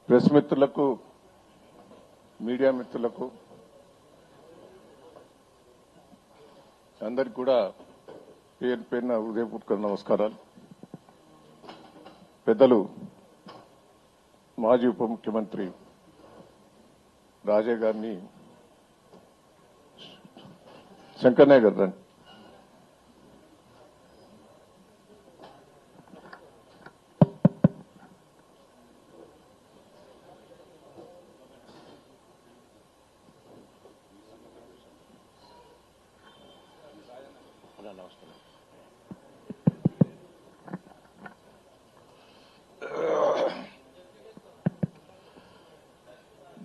Press మిత్రులకు media మిత్రులకు అందరికీ కూడా పేరు పేరున హృదయపూర్వక నమస్కారాలు. పెద్దలు మాజీ ఉప ముఖ్యమంత్రి రాజయ్య గారిని శంకరనాయక్ గారు రండి.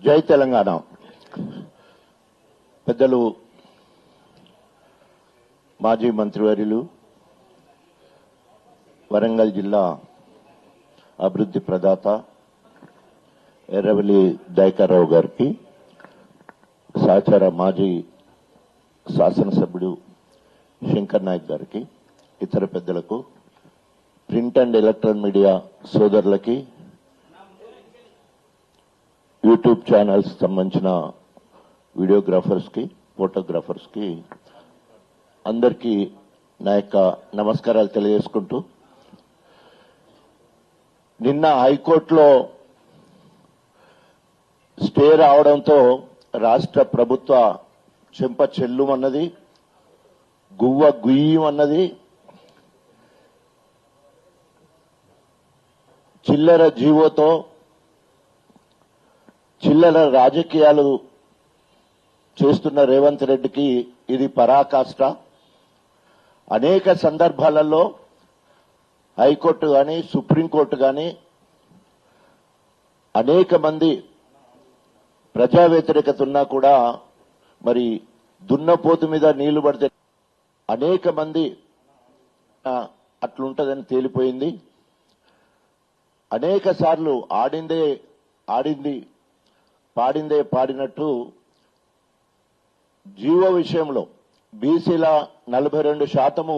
జై తెలంగాణ. పెద్దలు మాజీ మంత్రివర్యులు వరంగల్ జిల్లా అభివృద్ధి ప్రదాత ఎర్రవెల్లి దయాకర్రావు గారికి, సహచర మాజీ శాసనసభ్యుడు శంకర్ నాయక్ గారికి, ఇతర పెద్దలకు, ప్రింట్ అండ్ ఎలక్ట్రానిక్ మీడియా సోదరులకి, యూట్యూబ్ ఛానల్స్ సంబంధించిన వీడియోగ్రాఫర్స్ కి, ఫోటోగ్రాఫర్స్ కి అందరికీ నా యొక్క నమస్కారాలు తెలియజేసుకుంటూ, నిన్న హైకోర్టులో స్టే రావడంతో రాష్ట్ర ప్రభుత్వ చెంప చెల్లుమన్నది, గువ్వ గుయ్యమన్నది. చిల్లర జీవోతో చిల్లర రాజకీయాలు చేస్తున్న రేవంత్ రెడ్డికి ఇది పరాకాష్ట. అనేక సందర్భాలలో హైకోర్టు గాని, సుప్రీంకోర్టు గాని అనేక మంది ప్రజా వ్యతిరేకత ఉన్నా కూడా మరి దున్నపోతు మీద నీళ్లు పడితే అనేక మంది అట్లుంటదని తేలిపోయింది. అనేక సార్లు ఆడిందే ఆడింది, పాడిందే పాడినట్టు జీవో విషయంలో బీసీల 42%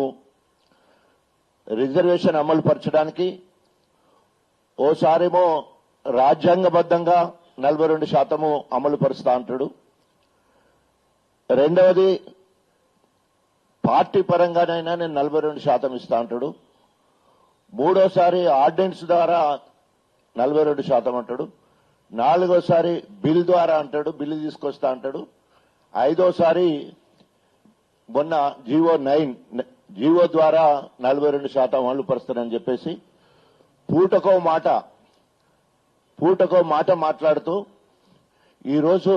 రిజర్వేషన్ అమలు పరచడానికి ఓసారేమో రాజ్యాంగబద్ధంగా 42% అమలు పరుస్తా అంటాడు. రెండవది పార్టీ పరంగానైనా నేను 42% ఇస్తా అంటాడు. మూడోసారి ఆర్డినెన్స్ ద్వారా 42% అంటాడు. నాలుగోసారి బిల్ ద్వారా అంటాడు, బిల్లు తీసుకొస్తా అంటాడు. ఐదోసారి మొన్న జీవో ద్వారా 42% అమలు పరుస్తానని చెప్పేసి పూటకో మాట మాట్లాడుతూ ఈరోజు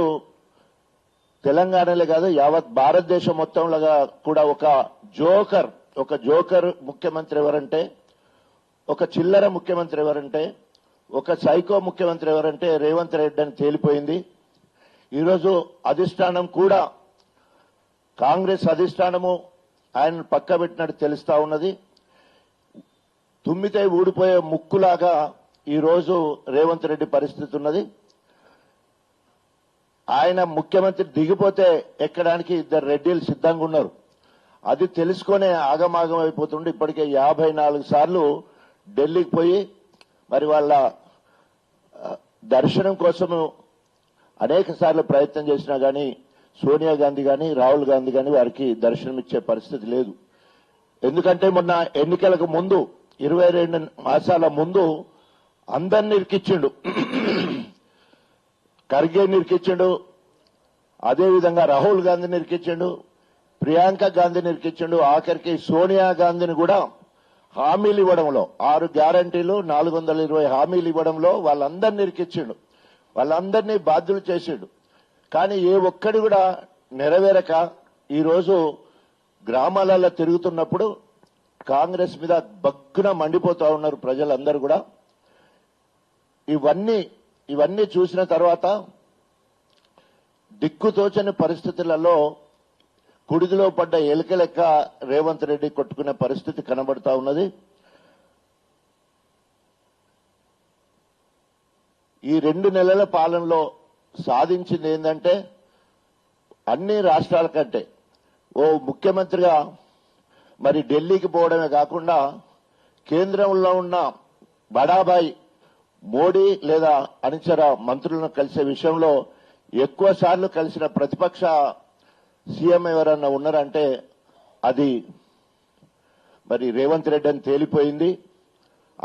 తెలంగాణలో కాదు యావత్ భారతదేశం మొత్తంలో కూడా ఒక జోకర్ ముఖ్యమంత్రి ఎవరంటే, ఒక చిల్లర ముఖ్యమంత్రి ఎవరంటే, ఒక సైకో ముఖ్యమంత్రి ఎవరంటే రేవంత్ రెడ్డి అని తేలిపోయింది. ఈరోజు అధిష్టానం కూడా, కాంగ్రెస్ అధిష్టానము ఆయన పక్కబెట్టినట్టు తెలుస్తా ఉన్నది. తుమ్మితే ఊడిపోయే ముక్కులాగా ఈరోజు రేవంత్ రెడ్డి పరిస్థితి ఉన్నది. ఆయన ముఖ్యమంత్రి దిగిపోతే ఎక్కడానికి ఇద్దరు రెడ్డిలు సిద్ధంగా ఉన్నారు. అది తెలుసుకునే ఆగమాగం అయిపోతుండే. ఇప్పటికే 54 సార్లు ఢిల్లీకి పోయి మరి వాళ్ళ దర్శనం కోసము అనేక సార్లు ప్రయత్నం చేసినా గానీ సోనియా గాంధీ గాని, రాహుల్ గాంధీ గాని వారికి దర్శనం ఇచ్చే పరిస్థితి లేదు. ఎందుకంటే మొన్న ఎన్నికలకు ముందు 22 మాసాల ముందు అందరిని ఇరికిచ్చిండు. ఖర్గే నిరికిచ్చిండు, అదేవిధంగా రాహుల్ గాంధీని ఇరికిచ్చిండు, ప్రియాంక గాంధీని ఇరికిచ్చిండు, ఆఖరికి సోనియా గాంధీని కూడా హామీలు ఇవ్వడంలో 6 గ్యారంటీలు 420 హామీలు ఇవ్వడంలో వాళ్ళందరినీ ఇరికిచ్చిండు, వాళ్ళందరినీ బాధ్యులు చేసిండు. కానీ ఏ ఒక్కడి కూడా నెరవేరక ఈరోజు గ్రామాలలో తిరుగుతున్నప్పుడు కాంగ్రెస్ మీద బగ్గున మండిపోతా ఉన్నారు ప్రజలందరూ కూడా. ఇవన్నీ చూసిన తర్వాత దిక్కుతోచని పరిస్థితులలో కుడిదిలో పడ్డ ఎలుక లెక్క రేవంత్ రెడ్డి కొట్టుకునే పరిస్థితి కనబడతా ఉన్నది. ఈ 2 నెలల పాలనలో సాధించింది ఏంటంటే, అన్ని రాష్ట్రాల కంటే ఓ ముఖ్యమంత్రిగా మరి ఢిల్లీకి పోవడమే కాకుండా కేంద్రంలో ఉన్న బడాబాయి మోడీ లేదా అనుచర మంత్రులను కలిసే విషయంలో ఎక్కువ సార్లు కలిసిన ప్రతిపక్ష సీఎం ఎవరన్నా ఉన్నారంటే అది మరి రేవంత్ రెడ్డి అని తేలిపోయింది.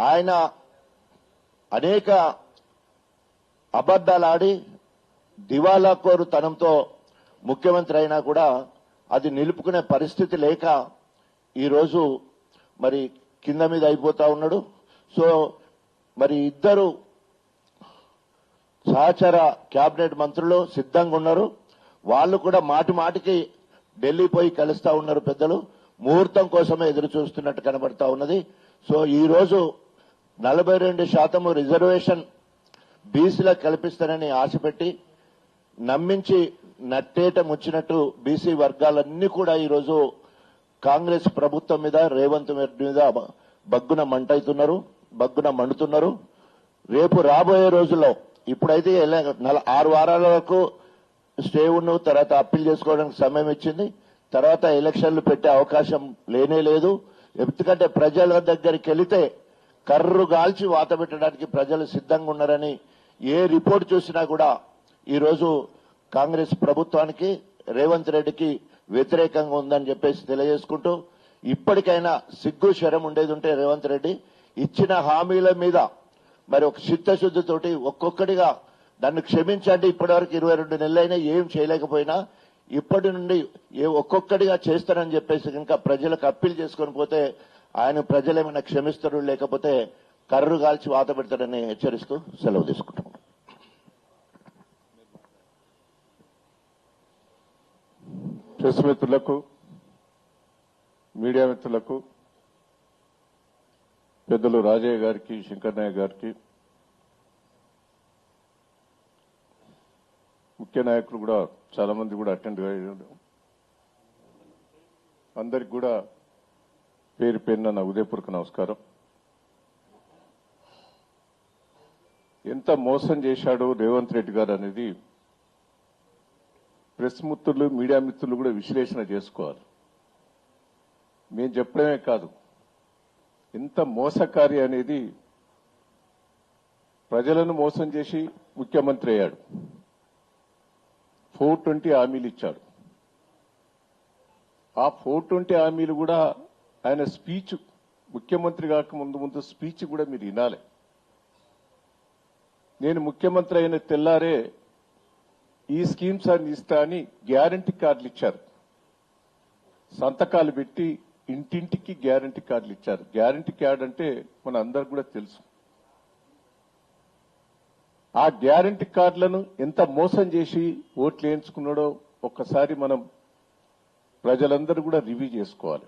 ఆయన అనేక అబద్దాలాడి దివాలా కోరుతనంతో ముఖ్యమంత్రి అయినా కూడా అది నిలుపుకునే పరిస్థితి లేక ఈరోజు మరి కింద మీద అయిపోతా ఉన్నాడు. సో మరి ఇద్దరు సహచర కేబినెట్ మంత్రులు సిద్ధంగా ఉన్నారు. వాళ్ళు కూడా మాటి మాటికి ఢిల్లీ పోయి కలుస్తా ఉన్నారు. పెద్దలు ముహూర్తం కోసమే ఎదురు చూస్తున్నట్టు కనబడతా ఉన్నది. సో ఈ రోజు 42% రిజర్వేషన్ బీసీలకు కల్పిస్తానని ఆశపెట్టి నమ్మించి నట్టేట ముచ్చినట్టు బీసీ వర్గాలన్నీ కూడా ఈరోజు కాంగ్రెస్ ప్రభుత్వం మీద రేవంత్ రెడ్డి మీద బగ్గున మండుతున్నారు. రేపు రాబోయే రోజుల్లో ఇప్పుడైతే 6 వారాల వరకు స్టే ఉన్న తర్వాత అప్పీల్ చేసుకోవడానికి సమయం ఇచ్చింది. తర్వాత ఎలక్షన్లు పెట్టే అవకాశం లేనే లేదు. ఎందుకంటే ప్రజల దగ్గరికి వెళితే కర్రు గాల్చి వాత పెట్టడానికి ప్రజలు సిద్ధంగా ఉన్నారని ఏ రిపోర్ట్ చూసినా కూడా ఈరోజు కాంగ్రెస్ ప్రభుత్వానికి రేవంత్ రెడ్డికి వ్యతిరేకంగా ఉందని చెప్పేసి తెలియజేసుకుంటూ ఇప్పటికైనా సిగ్గు శరం ఉండేది ఉంటే రేవంత్ రెడ్డి ఇచ్చిన హామీల మీద మరి ఒక చిత్తశుద్ధితోటి ఒక్కొక్కటిగా నన్ను క్షమించండి, ఇప్పటివరకు 22 నెలలైనా ఏం చేయలేకపోయినా ఇప్పటి నుండి ఒక్కొక్కటిగా చేస్తానని చెప్పేసి ఇంకా ప్రజలకు అప్పీల్ చేసుకొని పోతే ఆయన ప్రజలేమైనా క్షమిస్తారు, లేకపోతే కర్రు కాల్చి వాత పెడతాడని హెచ్చరిస్తూ సెలవు తీసుకుంటాం. ప్రెస్ మిత్రులకు, మీడియా మిత్రులకు, పెద్దలు రాజయ్య గారికి, శంకర్ నాయక్ గారికి, ముఖ్య నాయకులు కూడా చాలా మంది కూడా అటెండ్ అయ్యారు. అందరికి కూడా పేరు పేరున నా ఉదయపూర్వక నమస్కారం. ఎంత మోసం చేశాడో రేవంత్ రెడ్డి గారు అనేది ప్రెస్ మిత్రులు, మీడియా మిత్రులు కూడా విశ్లేషణ చేసుకోవాలి. మేము చెప్పడమే కాదు, ఎంత మోసకారి అనేది. ప్రజలను మోసం చేసి ముఖ్యమంత్రి అయ్యాడు. 420 హామీలు ఇచ్చాడు. ఆ 420 హామీలు కూడా ఆయన స్పీచ్, ముఖ్యమంత్రి కాక ముందు స్పీచ్ కూడా మీరు వినాలి. నేను ముఖ్యమంత్రి అయిన తెల్లారే ఈ స్కీమ్స్ అన్ని ఇస్తా అని గ్యారంటీ కార్డులు ఇచ్చారు. సంతకాలు పెట్టి ఇంటింటికి గ్యారంటీ కార్డులు ఇచ్చారు. గ్యారంటీ కార్డు అంటే మన అందరికి కూడా తెలుసు. ఆ గ్యారంటీ కార్డులను ఎంత మోసం చేసి ఓట్లు వేయించుకున్నాడో ఒక్కసారి మనం ప్రజలందరూ కూడా రివ్యూ చేసుకోవాలి.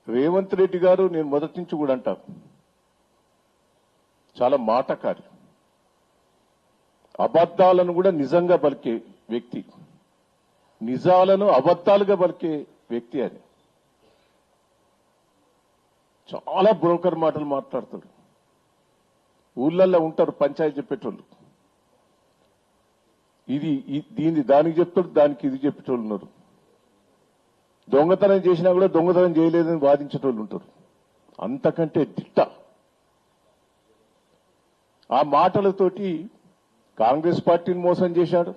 రేవంత్ రెడ్డి గారు నేను మొదటి నుంచి కూడా అంటా, చాలా మాటకారి, అబద్దాలను కూడా నిజంగా పలికే వ్యక్తి, నిజాలను అబద్దాలుగా పలికే వ్యక్తి అని. చాలా బ్రోకర్ మాటలు మాట్లాడతాడు. ఊళ్ళల్లో ఉంటారు పంచాయతీ చెప్పేటోళ్ళు, దీన్ని దానికి చెప్తాడు, దానికి ఇది చెప్పేటోళ్ళు ఉన్నారు. దొంగతనం చేసినా కూడా దొంగతనం చేయలేదని వాదించేటోళ్ళు ఉంటారు. అంతకంటే దిట్ట. ఆ మాటలతోటి కాంగ్రెస్ పార్టీని మోసం చేశాడు.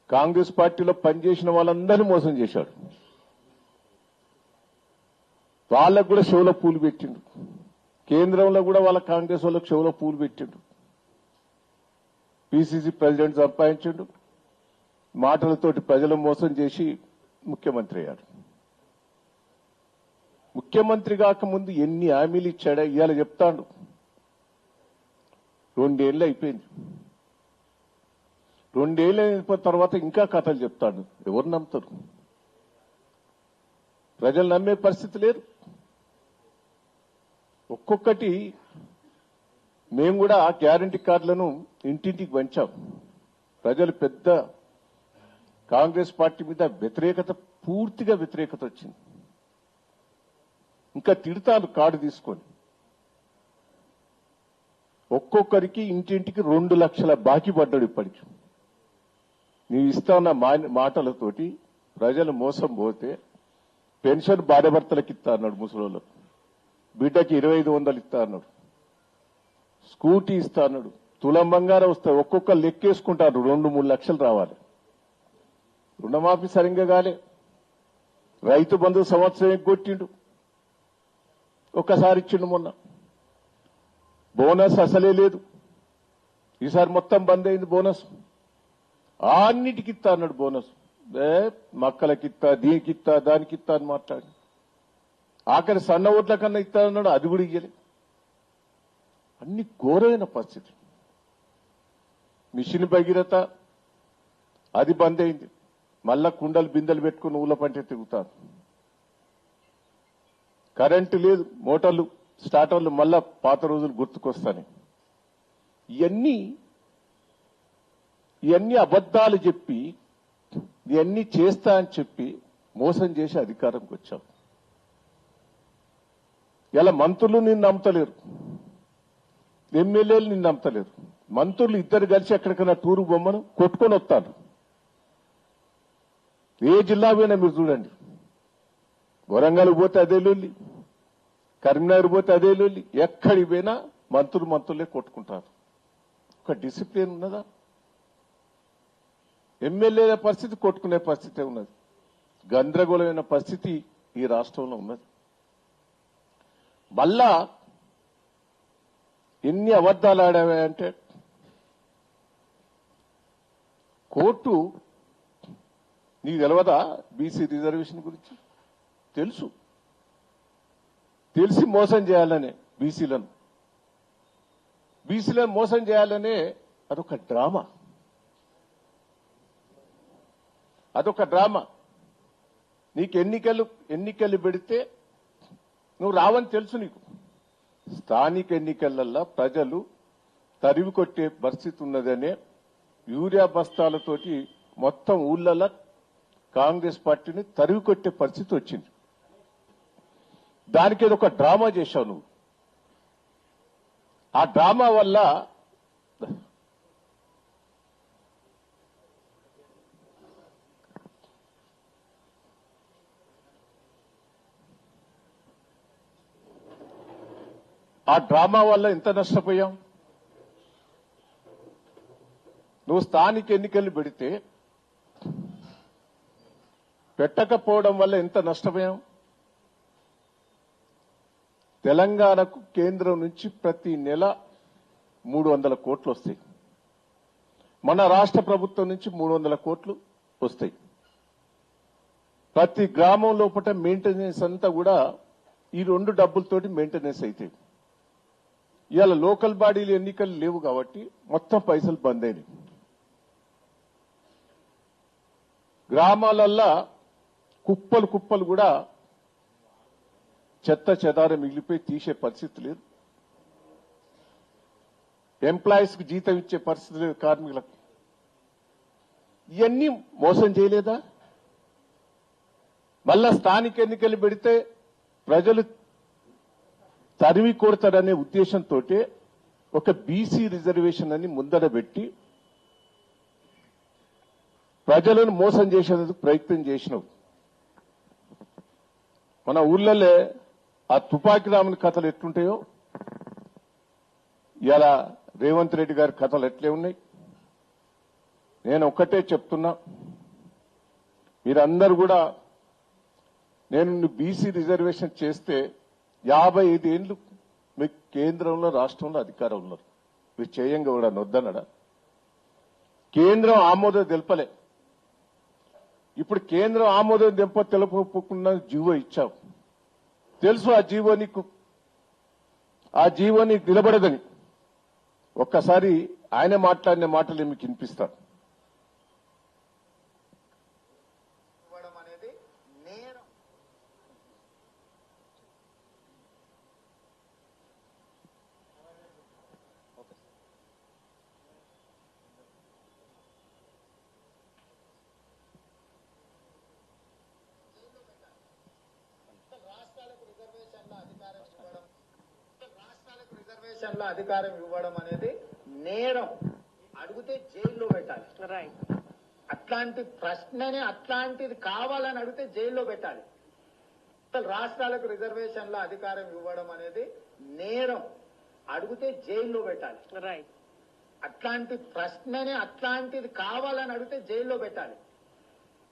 కాంగ్రెస్ పార్టీలో పనిచేసిన వాళ్ళందరినీ మోసం చేశాడు. వాళ్ళకు కూడా చెవులో పూలు పెట్టిండు. కేంద్రంలో కూడా వాళ్ళ కాంగ్రెస్ వాళ్ళకు చెవులో పూలు పెట్టిండు. పిసిసి ప్రెసిడెంట్ సంపాదించిండు. మాటలతోటి ప్రజలు మోసం చేసి ముఖ్యమంత్రి అయ్యాడు. ముఖ్యమంత్రి కాకముందు ఎన్ని హామీలు ఇచ్చాడా ఇవాళ చెప్తాడు. 2 ఏళ్ళు అయిపోయింది. 2 ఏళ్ళు అయిన తర్వాత ఇంకా కథలు చెప్తాడు. ఎవరు నమ్ముతారు? ప్రజలు నమ్మే పరిస్థితి లేదు. ఒక్కొక్కటి మేము కూడా ఆ గ్యారంటీ కార్డులను ఇంటింటికి పంచాం. ప్రజలు పెద్ద కాంగ్రెస్ పార్టీ మీద వ్యతిరేకత, పూర్తిగా వ్యతిరేకత వచ్చింది. ఇంకా తిడతారు కార్డు తీసుకొని. ఒక్కొక్కరికి ఇంటింటికి 2 లక్షల బాకీ పడ్డాడు. ఇప్పటికి నీవు ఇస్తాన్న మాటలతోటి ప్రజలు మోసం పోతే పెన్షన్ భార్యాభర్తలకు ఇస్తా అన్నాడు. ముసలోళ్ళకు బిడ్డకి 2500 ఇస్తా అన్నాడు. స్కూటీ ఇస్తా అన్నాడు, తులం బంగారం వస్తాయి, ఒక్కొక్క లెక్కేసుకుంటారు 2-3 లక్షలు రావాలి. రుణమాఫీ సరిగ్గా కాలే, రైతు బంధు సంవత్సరం ఎగ్గొట్టిండు, ఒక్కసారి ఇచ్చిండు మొన్న. బోనస్ అసలే లేదు, ఈసారి మొత్తం బంద్ అయింది బోనస్. అన్నిటికి ఇస్తా అన్నాడు బోనస్, మక్కలకిత్తా, దీనికిత్తా, దానికిత్తా అని మాట్లాడి ఆఖరి సన్న ఓట్ల కన్నా ఇస్తా అన్నాడు, అది కూడా ఇయ్యలే. అన్ని ఘోరమైన పరిస్థితి. మిషన్ భగీరథ అది బంద్ అయింది, మళ్ళా కుండలు బిందెలు పెట్టుకుని ఊళ్ళ పంటే తిరుగుతారు. కరెంటు లేదు, మోటార్లు స్టార్టర్లు మళ్ళా పాత రోజులు గుర్తుకొస్తాయి. ఇవన్నీ అబద్దాలు చెప్పి ఇవన్నీ చేస్తా అని చెప్పి మోసం చేసి అధికారంకి వచ్చాం. ఇలా మంత్రులు నిన్ను నమ్మతలేరు, ఎమ్మెల్యేలు నిన్ను నమ్మతలేరు. మంత్రులు ఇద్దరు కలిసి ఎక్కడికైనా టూరు బొమ్మను కొట్టుకొని వస్తారు. ఏ జిల్లా పోయినా మీరు చూడండి, వరంగల్ పోతే అదే లొల్లి, కరీంనగర్ పోతే అదే లొల్లి, ఎక్కడికి పోయినా మంత్రులే కొట్టుకుంటారు. ఒక డిసిప్లిన్ ఉన్నదా? ఎమ్మెల్యేల పరిస్థితి కొట్టుకునే పరిస్థితి ఉన్నది. గందరగోళమైన పరిస్థితి ఈ రాష్ట్రంలో ఉన్నది. మళ్ళా ఎన్ని అబద్దాలు ఆడావంటే, కోర్టు నీకు తెలియదా బీసీ రిజర్వేషన్ గురించి? తెలిసి మోసం చేయాలనే బీసీలను మోసం చేయాలనే అదొక డ్రామా. నీకు ఎన్నికలు పెడితే నువ్వు రావని తెలుసు. నీకు స్థానిక ఎన్నికలల్లో ప్రజలు తరివి కొట్టే పరిస్థితి ఉన్నదనే యూరియా బస్తాలతోటి మొత్తం ఊళ్ళలో కాంగ్రెస్ పార్టీని తరివి కొట్టే పరిస్థితి వచ్చింది. దానికి ఏదో ఒక డ్రామా చేశావు నువ్వు. ఆ డ్రామా వల్ల ఎంత నష్టపోయాం? నువ్వు స్థానిక ఎన్నికలు పెడితే పెట్టకపోవడం వల్ల ఎంత నష్టపోయాం? తెలంగాణకు కేంద్రం నుంచి ప్రతి నెల 300 కోట్లు వస్తాయి, మన రాష్ట్ర ప్రభుత్వం నుంచి 300 కోట్లు వస్తాయి. ప్రతి గ్రామం లోపల మెయింటెనెన్స్ అంతా కూడా ఈ 2 డబ్బులతోటి మెయింటెనెన్స్ అవుతాయి. ఇవాళ లోకల్ బాడీలు ఎన్నికలు లేవు కాబట్టి మొత్తం పైసలు బంద్ అయినాయి. గ్రామాలల్లా కుప్పలు కూడా చెత్త చెదారం మిగిలిపోయి తీసే పరిస్థితి లేదు. ఎంప్లాయీస్ కు జీతం ఇచ్చే పరిస్థితి లేదు కార్మికులకు. ఇవన్నీ మోసం చేయలేదా? మళ్ళా స్థానిక ఎన్నికలు పెడితే ప్రజలు తరిమి కొడతారనే ఉద్దేశంతో ఒక బీసీ రిజర్వేషన్ అని ముందర పెట్టి ప్రజలను మోసం చేసేందుకు ప్రయత్నం చేసినావు. మన ఊళ్ళలో ఆ తుపాకి రాముని కథలు ఎట్లుంటాయో ఇలా రేవంత్ రెడ్డి గారి కథలు ఎట్లే ఉన్నాయి. నేను ఒక్కటే చెప్తున్నా, మీరందరూ కూడా నేను బీసీ రిజర్వేషన్ చేస్తే 55 ఏళ్లు మీకు కేంద్రంలో రాష్ట్రంలో అధికారం ఉన్నారు, మీరు చేయంగా కూడా నొద్దనడా? కేంద్రం ఆమోదం తెలపలే. ఇప్పుడు కేంద్రం ఆమోదం తెలపకుండా జీవో ఇచ్చావు. తెలుసు ఆ జీవో నీకు నిలబడదని. ఒక్కసారి ఆయన మాట్లాడిన మాటలు మీకు వినిపిస్తాను. రాష్ట్రాలకు అధికారం ఇవ్వడం అనేది నేరం. అడిగితే జైల్లో పెట్టాలి. అట్లాంటి ప్రశ్నని అట్లాంటిది కావాలని అడిగితే జైల్లో పెట్టాలి. రాష్ట్రాలకు రిజర్వేషన్ల అధికారం ఇవ్వడం అనేది నేరం. అడిగితే జైల్లో పెట్టాలి. రైట్. అట్లాంటి ప్రశ్నని అట్లాంటిది కావాలని అడిగితే జైల్లో పెట్టాలి.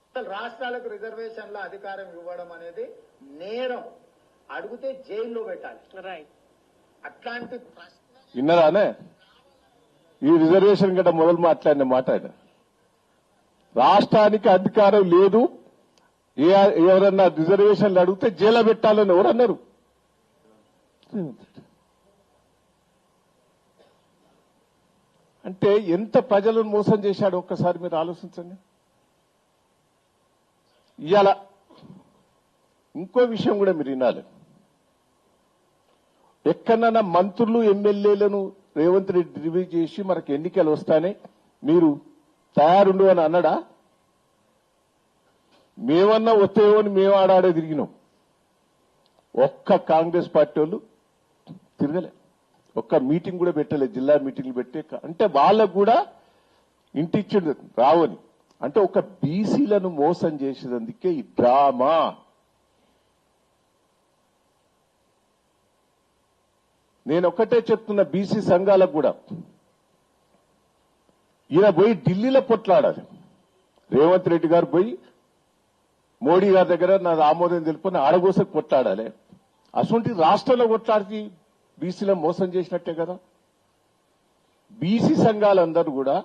అసలు రాష్ట్రాలకు రిజర్వేషన్ల అధికారం ఇవ్వడం అనేది నేరం. అడిగితే జైల్లో పెట్టాలి. రైట్. అట్లాంటి ప్రశ్న విన్నరానే ఈ రిజర్వేషన్ గట్ట మొదలు మాట్లాడిన మాట ఆయన. రాష్ట్రానికి అధికారం లేదు, ఎవరన్నా రిజర్వేషన్లు అడిగితే జైల్లో పెట్టాలని ఎవరన్నారు? అంటే ఎంత ప్రజలను మోసం చేశాడు ఒక్కసారి మీరు ఆలోచించండి. ఇవాళ ఇంకో విషయం కూడా మీరు వినాలి. ఎక్కడన్నా మంత్రులు ఎమ్మెల్యేలను రేవంత్ రెడ్డి రివ్యూ చేసి మనకు ఎన్నికలు వస్తానే మీరు తయారుండు అని అన్నాడా? మేమన్నా వస్తాయో అని మేము ఆడాడే తిరిగినాం. ఒక్క కాంగ్రెస్ పార్టీ వాళ్ళు తిరగలే, ఒక్క మీటింగ్ కూడా పెట్టలేదు. జిల్లా మీటింగ్లు పెట్టే అంటే వాళ్ళకు కూడా ఇంటిచ్చిండు రావని. అంటే ఒక బీసీలను మోసం చేసేందుకే ఈ డ్రామా. నేను ఒక్కటే చెప్తున్నా బీసీ సంఘాలకు కూడా, ఈయన పోయి ఢిల్లీలో పొట్లాడాలి. రేవంత్ రెడ్డి గారు పోయి మోడీ గారి దగ్గర నాది ఆమోదం తెలుపుని ఆడగోసకు కొట్లాడాలి. అసొంటి రాష్ట్రంలో కొట్లాడికి బీసీలను మోసం చేసినట్టే కదా. బీసీ సంఘాలందరూ కూడా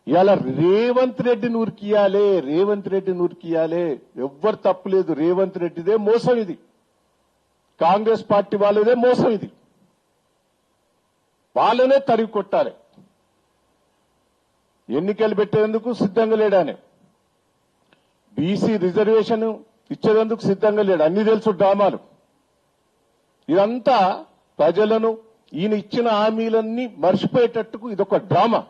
ఇవాళ రేవంత్ రెడ్డిని ఉరికియాలే, రేవంత్ రెడ్డిని ఉరికియాలే. ఎవ్వరు తప్పులేదు, రేవంత్ రెడ్డిదే మోసం ఇది, కాంగ్రెస్ పార్టీ వాళ్ళదే మోసం ఇది. వాళ్ళనే తరిగి కొట్టాలి. ఎన్నికలు పెట్టేందుకు సిద్ధంగా లేడానే, బీసీ రిజర్వేషన్ ఇచ్చేందుకు సిద్ధంగా లేడు. అన్ని తెలుసు డ్రామాలు. ఇదంతా ప్రజలను ఈయన ఇచ్చిన హామీలన్నీ మర్చిపోయేటట్టుకు ఇదొక డ్రామా.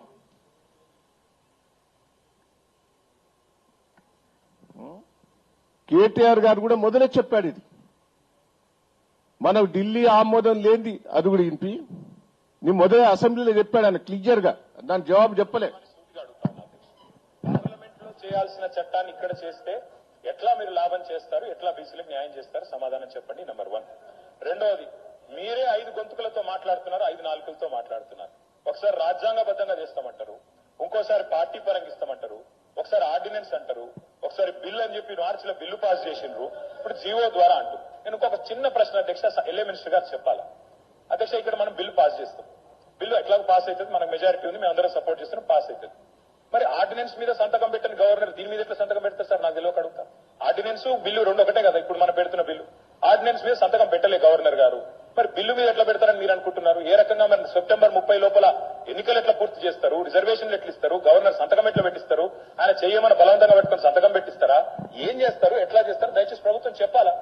కేటీఆర్ గారు కూడా మొదలే చెప్పాడు ఇది. మనం ఢిల్లీ ఆమోదం లేనిది అది కూడా ఇంపి నీ మొదలే అసెంబ్లీలో చెప్పాడు ఆయన క్లియర్ గా. దాని జవాబు చెప్పలే. పార్లమెంట్ లో చేయాల్సిన చట్టాన్ని ఇక్కడ చేస్తే ఎట్లా మీరు లాభం చేస్తారు, ఎట్లా బీసీలకు న్యాయం చేస్తారు? సమాధానం చెప్పండి. నెంబర్ 1. రెండవది, మీరే 5 గొంతుకులతో మాట్లాడుతున్నారు, 5 నాలుకలతో మాట్లాడుతున్నారు. ఒకసారి రాజ్యాంగబద్ధంగా చేస్తామంటారు, ఇంకోసారి పార్టీ పరంగా ఇస్తామంటారు, ఒకసారి ఆర్డినెన్స్ అంటారు, ఒకసారి బిల్ అని చెప్పి మార్చిలో బిల్లు పాస్ చేసిండ్రు, ఇప్పుడు జీవో ద్వారా అంటూ. నేను ఇంకొక చిన్న ప్రశ్న అధ్యక్ష, ఎల్ఏ మినిస్టర్ గారు చెప్పాలా? అధ్యక్ష, ఇక్కడ మనం బిల్లు పాస్ చేస్తాం, బిల్లు ఎట్లా పాస్ అవుతుంది, మనకు మెజారిటీ ఉంది, మేము అందరం సపోర్ట్ చేస్తున్నాం, పాస్ అవుతుంది. మరి ఆర్డినెన్స్ మీద సంతకం పెట్టని గవర్నర్ దీని మీద ఎట్లా సంతకం పెడతారు సార్? నాకు తెలియక అడుగుతా. ఆర్డినెన్స్ బిల్లు రెండు ఒకటే కదా ఇప్పుడు మనం పెడుతున్న బిల్లు. ఆర్డినెన్స్ మీద సంతకం పెట్టలే గవర్నర్ గారు, మరి బిల్లు మీద ఎట్లా పెడతారని మీరు అనుకుంటున్నారు? ఏ రకంగా మరి సెప్టెంబర్ 30 లోపల ఎన్నికలు ఎట్లా పూర్తి చేస్తారు? రిజర్వేషన్లు ఎట్లా ఇస్తారు? గవర్నర్ సంతకం ఎట్లా పెట్టిస్తారు? ఆయన చేయమని బలవంతంగా పెట్టుకుని సంతకం పెట్టిస్తారా? ఏం చేస్తారు, ఎట్లా చేస్తారు? దయచేసి ప్రభుత్వం చెప్పాలా.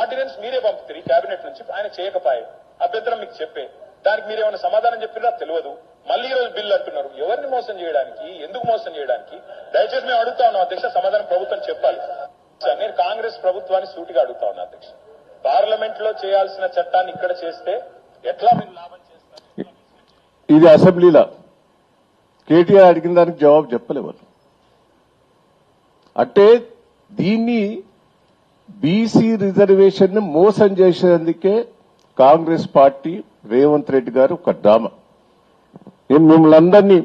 ఆర్డినెన్స్ మీరే పంపుతారు కేబినెట్ నుంచి, ఆయన చేయకపోయే అభ్యంతరం మీకు చెప్పే దానికి మీరేమైనా సమాధానం చెప్పినా తెలియదు. మళ్ళీ ఈ రోజు బిల్లు అంటున్నారు. ఎవరిని మోసం చేయడానికి, ఎందుకు మోసం చేయడానికి? దయచేసి మేము అడుగుతా ఉన్నాం అధ్యక్ష, సమాధానం ప్రభుత్వం చెప్పాలి. నేను కాంగ్రెస్ ప్రభుత్వాన్ని సూటిగా అడుగుతా ఉన్నా అధ్యక్ష, పార్లమెంట్ లో చేయాల్సిన చట్టాన్ని ఇక్కడ చేస్తే ఎట్లా మీరు లాభం చేస్తారు? ఇది అసెంబ్లీలో కేటీఆర్ అడిగిన దానికి జవాబు చెప్పలేవారు. అంటే దీన్ని బీసీ రిజర్వేషన్ ని మోసం చేసేందుకే కాంగ్రెస్ పార్టీ రేవంత్ రెడ్డి గారు ఒక డ్రామా. నేను మిమ్మల్ని అందరినీ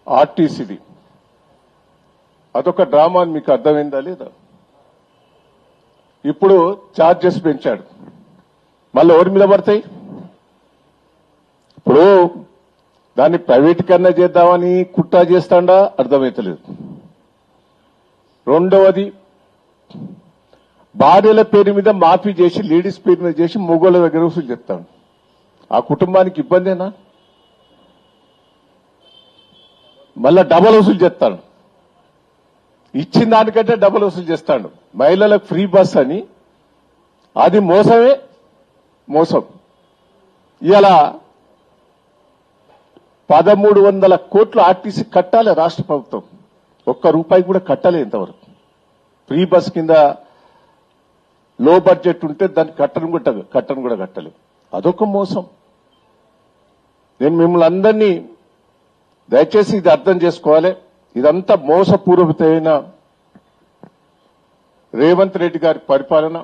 ఆర్టీసీది అదొక డ్రామా అని మీకు అర్థమైందా లేదా? ఇప్పుడు ఛార్జెస్ పెంచాడు, మళ్ళీ ఎవరి మీద పడతాయి? ఇప్పుడు దాన్ని ప్రైవేటీకరణ చేద్దామని కుట్ర చేస్తాడా అర్థమైతలేదు. రెండవది, భార్యల పేరు మీద మాఫీ చేసి లేడీస్ పేరు మీద చేసి మొగోళ్ళ దగ్గర వసూలు చెప్తాడు. ఆ కుటుంబానికి ఇబ్బందేనా? మళ్ళా డబల్ వసూలు చేస్తాడు, ఇచ్చిన దానికంటే డబల్ వసూలు చేస్తాడు. మహిళలకు ఫ్రీ బస్ అని, అది మోసమే మోసం. ఇలా 1300 కోట్లు ఆర్టీసీ కట్టాలి రాష్ట్ర ప్రభుత్వం, ఒక్క రూపాయి కూడా కట్టలే ఇంతవరకు. ఫ్రీ బస్ కింద లో బడ్జెట్ ఉంటే దాన్ని కట్టను కూడా కట్టలేదు. అదొక మోసం. నేను మిమ్మల్ని అందరినీ దయచేసి ఇది అర్థం చేసుకోవాలి. ఇదంతా మోసపూరితమైన రేవంత్ రెడ్డి గారి పరిపాలన.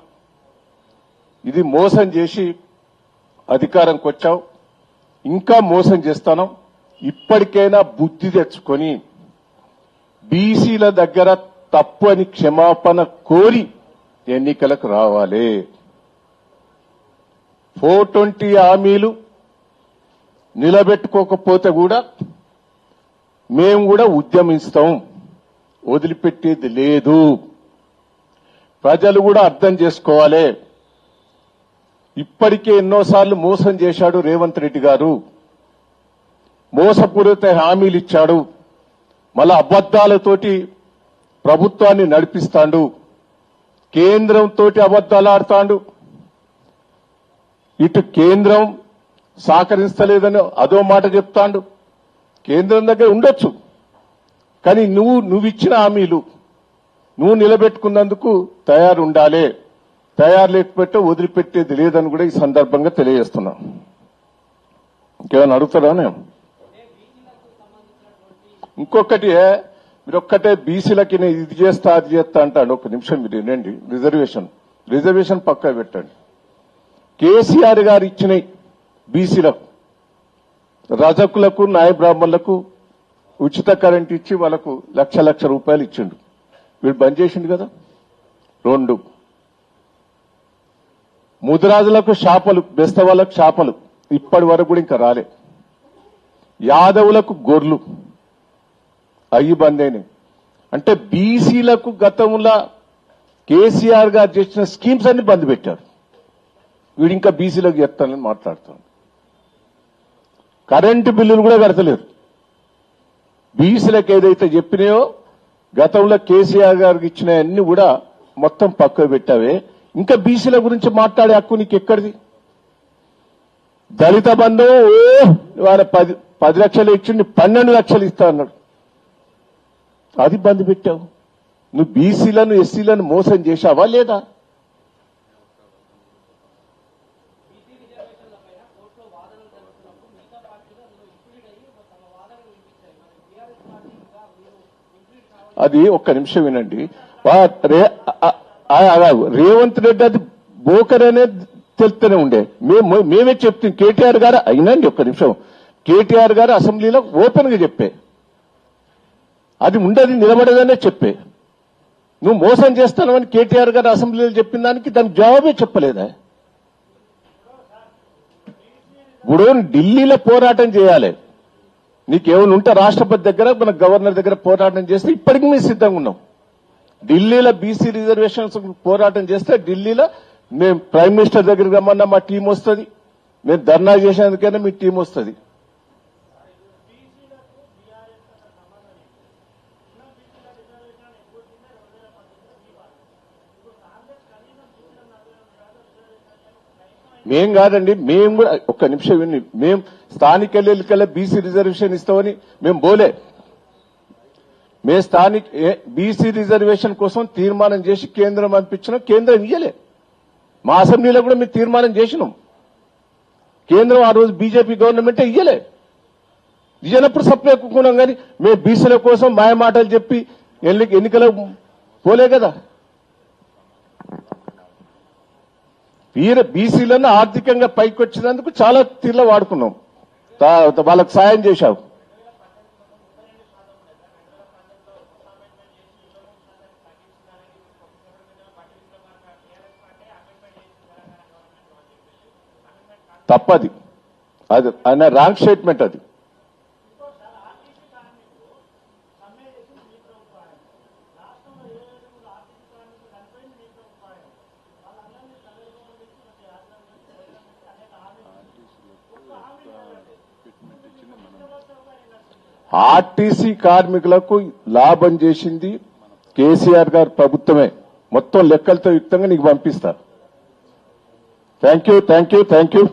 ఇది మోసం చేసి అధికారంకి వచ్చావు, ఇంకా మోసం చేస్తాను. ఇప్పటికైనా బుద్ధి తెచ్చుకొని బీసీల దగ్గర తప్పు అని క్షమాపణ కోరి ఎన్నికలకు రావాలి. 420 హామీలు నిలబెట్టుకోకపోతే కూడా మేము కూడా ఉద్యమిస్తాం, వదిలిపెట్టేది లేదు. ప్రజలు కూడా అర్థం చేసుకోవాలి. ఇప్పటికే ఎన్నోసార్లు మోసం చేశాడు రేవంత్ రెడ్డి గారు, మోసపూరిత హామీలు ఇచ్చాడు, మళ్ళా అబద్దాలతోటి ప్రభుత్వాన్ని నడిపిస్తాడు, కేంద్రంతో అబద్దాలు ఆడతాడు. ఇటు కేంద్రం సహకరిస్తలేదని అదో మాట చెప్తాడు. కేంద్రం దగ్గర ఉండొచ్చు, కానీ నువ్వు ఇచ్చిన హామీలు నువ్వు నిలబెట్టుకున్నందుకు తయారు ఉండాలి. తయారు లేకపోతే వదిలిపెట్టేది లేదని కూడా ఈ సందర్భంగా తెలియజేస్తున్నా. ఇంకేమైనా అడుగుతారా? ఇంకొకటి, మీరు ఒక్కటే బీసీలకి నేను ఇది చేస్తా అది చేస్తా అంటాడు. ఒక నిమిషం మీరు వినండి. రిజర్వేషన్ పక్కా పెట్టండి. కేసీఆర్ గారు ఇచ్చిన బీసీలకు, రజకులకు, నాయ బ్రాహ్మణులకు ఉచిత కరెంట్ ఇచ్చి వాళ్ళకు లక్ష రూపాయలు ఇచ్చిండు. వీడు బంద్ చేసిండు కదా. 2, ముదిరాజులకు షాపలు, బెస్తవాళ్లకు షాపలు ఇప్పటి వరకు కూడా ఇంకా రాలే. యాదవులకు గొర్రెలు అయ్యి బంద్ అయినాయి. అంటే బీసీలకు గతంలో కేసీఆర్ గారు చేసిన స్కీమ్స్ అన్ని బంద్ పెట్టారు. వీడు ఇంకా బీసీలకు చెప్తానని మాట్లాడుతున్నాడు. కరెంటు బిల్లులు కూడా కడతలేరు. బీసీలకు ఏదైతే చెప్పినాయో గతంలో కేసీఆర్ గారికి ఇచ్చిన అన్ని కూడా మొత్తం పక్కకు పెట్టావే. ఇంకా బీసీల గురించి మాట్లాడే హక్కు నీకు ఎక్కడిది? దళిత బంధు వారి 10 లక్షలు ఇచ్చింది, 12 లక్షలు ఇస్తా అన్నాడు. అది బంద్ పెట్టావు. నువ్వు బీసీలను, ఎస్సీలను మోసం చేశావా లేదా? అది ఒక్క నిమిషం వినండి. రేవంత్ రెడ్డి అది బోకర్ అనేది తెలుస్తూనే ఉండే. మేమే చెప్తాం. కేటీఆర్ గారు అయినండి, ఒక్క నిమిషం. కేటీఆర్ గారు అసెంబ్లీలో ఓపెన్ గా చెప్పే అది ఉండేది, నిలబడేదనే చెప్పే. నువ్వు మోసం చేస్తానని కేటీఆర్ గారు అసెంబ్లీలో చెప్పిన దానికి దానికి జవాబే చెప్పలేదా? ఇప్పుడు ఢిల్లీలో పోరాటం చేయాలి. నీకేమైనా ఉంటే రాష్ట్రపతి దగ్గర, మన గవర్నర్ దగ్గర పోరాటం చేస్తే ఇప్పటికీ మేము సిద్ధంగా ఉన్నాం. ఢిల్లీలో బీసీ రిజర్వేషన్స్ పోరాటం చేస్తే ఢిల్లీలో మేము ప్రైమ్ మినిస్టర్ దగ్గరికి రమ్మన్నా మా టీం వస్తుంది. మేము ధర్నా చేసేందుకైనా మీ టీం వస్తుంది. మేం కాదండి, మేము కూడా ఒక్క నిమిషం విని, మేము స్థానిక ఎన్నికల్లో బీసీ రిజర్వేషన్ ఇస్తామని మేము బోలే. మేము స్థానిక బీసీ రిజర్వేషన్ కోసం తీర్మానం చేసి కేంద్రం పంపించినాం. కేంద్రం ఇయ్యలే. మా అసెంబ్లీలో కూడా మేము తీర్మానం చేసినాం. కేంద్రం ఆ రోజు బీజేపీ గవర్నమెంటే ఇయ్యలే. ఇయ్యనప్పుడు సప్లై ఎక్కుకున్నాం. కానీ మేము బీసీల కోసం మాయ మాటలు చెప్పి ఎన్నికలు పోలే కదా. బీసీలను ఆర్థికంగా పైకి వచ్చినందుకు చాలా తీర్ల వాడుకున్నాం. వాళ్ళకు సాయం చేశావు. తప్పది. అది ఆయన రాంగ్ స్టేట్మెంట్. అది ఆర్టీసీ కార్మికులకు లాభం చేసింది కేసీఆర్ గారి ప్రభుత్వమే. మొత్తం లెక్కలతో యుక్తంగా నీకు పంపిస్తా. Thank you.